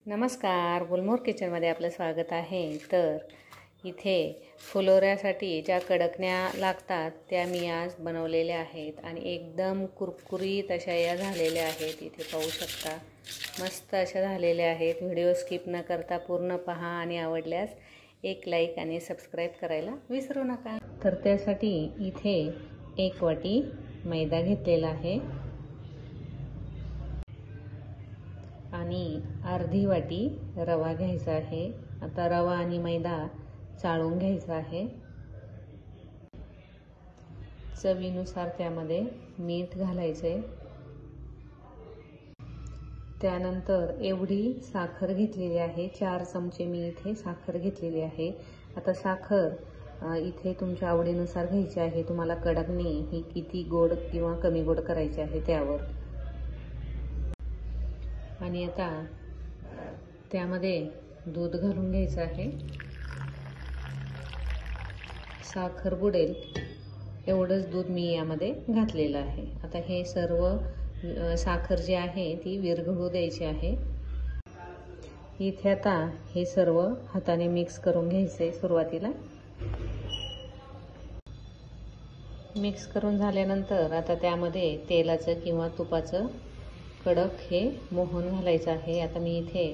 नमस्कार, गुलमोहर किचनमध्ये आपलं स्वागत आहे। तर इथे फुलोऱ्यासाठी ज्या कडकण्या लागतात त्या मी आज बनवलेल्या आहेत आणि एकदम कुरकुरीत अशा या झालेल्या आहेत। इथे पाहू शकता, मस्त अशा झालेल्या आहेत। व्हिडिओ स्किप न करता पूर्ण पहा आणि आवडल्यास एक लाईक आणि सबस्क्राईब करायला विसरू नका। तर त्यासाठी इथे 1 वाटी मैदा घेतलेला आहे आणि अर्धी वाटी रवा घ्यायचा आहे। आता रवा आणि मैदा चाळून घ्यायचा आहे। चवीनुसार त्यामध्ये मीठ घालायचे। त्यानंतर एवढी साखर घेतलेली आहे, 4 चमचे मी इथे साखर घेतलेली आहे। आता साखर इथे तुमच्या आवडीनुसार घ्यायची आहे। तुम्हाला कडकणी ही किती गोड किंवा कमी गोड करायची आहे त्यावर। आणि आता त्यामध्ये दूध घालून घ्यायचं आहे। साखर बुडेल एवढंच दूध मी यामध्ये घातलेलं आहे। आता हे सर्व साखर जी आहे ती विरघळू द्यायची आहे। इथे आता हे सर्व हाताने मिक्स करून घ्यायचे। सुरुवातीला मिक्स करून झाल्यानंतर आता त्यामध्ये तेलाचं किंवा तुपाचं कडक हे मोहन घालायचं आहे। आता मी इथे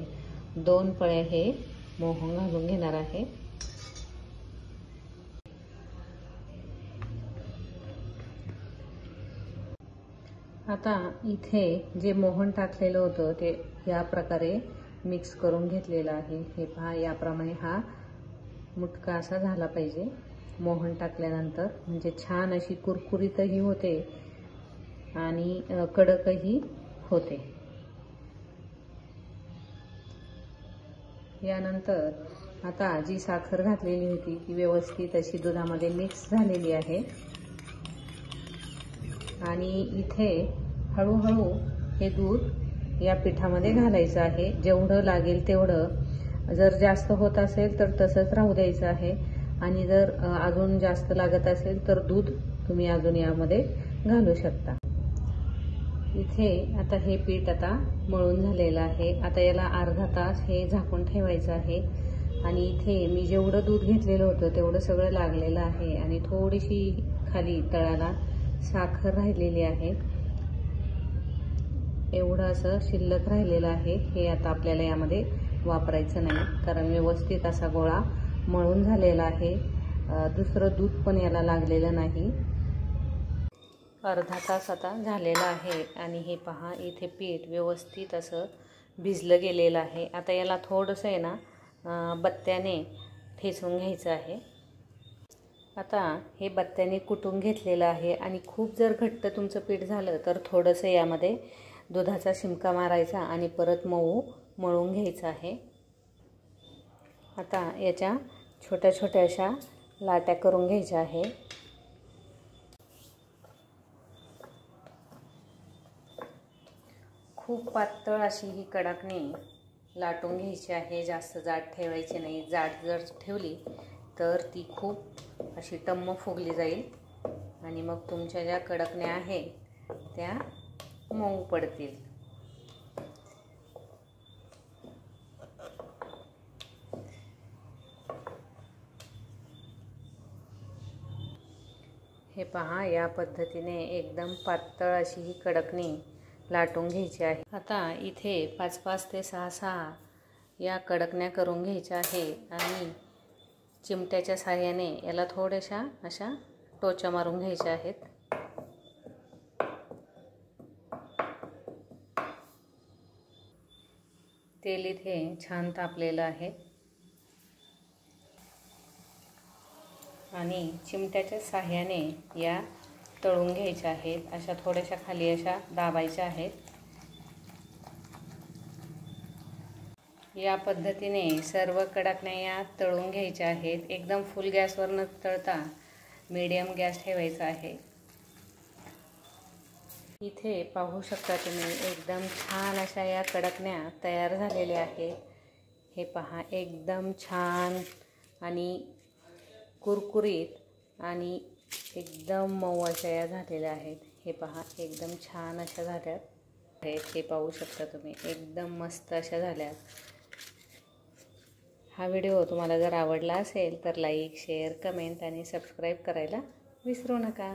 2 पळ्या हे मोहन घालून घेणार आहे। आता इथे जे मोहन टाकलेलं होतं ते या प्रकारे मिक्स करून घेतलेलं आहे। हे पहा, याप्रमाणे हा मुटका असा झाला पाहिजे मोहन टाकल्यानंतर, म्हणजे छान अशी कुरकुरीतही होते आणि कडकही होते। यानंतर आता जी साखर घातलेली होती ती व्यवस्थित अशी दुधामध्ये मिक्स झालेली आहे आणि इथे हळूहळू हे दूध या पिठामध्ये घालायचं आहे। जेवढं लागेल तेवढं, जर जास्त होत असेल तर तसंच राहू द्यायचं आहे आणि जर अजून जास्त लागत असेल तर दूध तुम्ही अजून यामध्ये घालू शकता। इथे आता हे पीठ आता मळून झालेलं आहे। आता याला अर्धा तास हे झाकून ठेवायचं आहे आणि इथे मी जेवढं दूध घेतलेलं होतं तेवढं सगळं लागलेलं आहे आणि थोडीशी खाली तळाला साखर राहिलेली आहे। एवढं असं शिल्लक राहिलेलं आहे। हे आता आपल्याला यामध्ये वापरायचं नाही, कारण व्यवस्थित असा गोळा मळून झालेला आहे। दुसरं दूध पण याला लागलेलं नाही। अर्धा तास आता झालेला आहे आणि हे पहा, इथे पीठ व्यवस्थित असं भिजलं गेलेलं आहे। आता याला थोडंसं आहे ना बत्त्याने ठेचून घ्यायचं आहे। आता हे बत्त्याने कुटून घेतलेलं आहे आणि खूप जर घट्ट तुमचं पीठ झालं तर थोडंसं यामध्ये दुधाचा शिंका मारायचा आणि परत मऊ मळून घ्यायचं आहे। आता याच्या छोट्या छोट्या अशा लाट्या करून घ्यायच्या आहे। खूप पातळ अशी ही कडकणी लाटून घ्यायची आहे, जास्त जाड ठेवायची नाही। जाड जर ठेवली तर ती खूप अशी टम्म फुगली जाईल आणि मग तुमच्या ज्या कडकण्या आहेत त्या मऊ पडतील। हे पहा, या पद्धतीने एकदम पातळ अशी ही कडकणी लाटून घ्यायची आहे। आता इथे 5-5 ते 6-6 या कडकण्या करून घ्यायच्या आहे आणि चिमट्याच्या साहाय्याने याला थोड्याशा अशा टोचा मारून घ्यायच्या आहेत। तेल इथे छान तापलेलं आहे आणि चिमट्याच्या साहाय्याने या तळून घ्यायच्या आहेत। अशा थोड्याशा खाली अशा दाबायच्या आहेत। या पद्धतीने सर्व कडकण्या या तळून घ्यायच्या आहेत। एकदम फुल गॅसवर न तळता मीडियम गॅस ठेवायचा आहे। इथे पाहू शकता तुम्ही, एकदम छान अशा या कडकण्या तयार झालेल्या आहेत। हे पहा, एकदम छान आणि कुरकुरीत आणि एकदम मऊ अशा या झालेल्या आहेत। हे पहा, एकदम छान अशा झाल्या आहेत। हे पाहू शकता तुम्ही, एकदम मस्त अशा झाल्या। हा व्हिडिओ तुम्हाला जर आवडला असेल तर लाईक, शेअर, कमेंट आणि सबस्क्राईब करायला विसरू नका.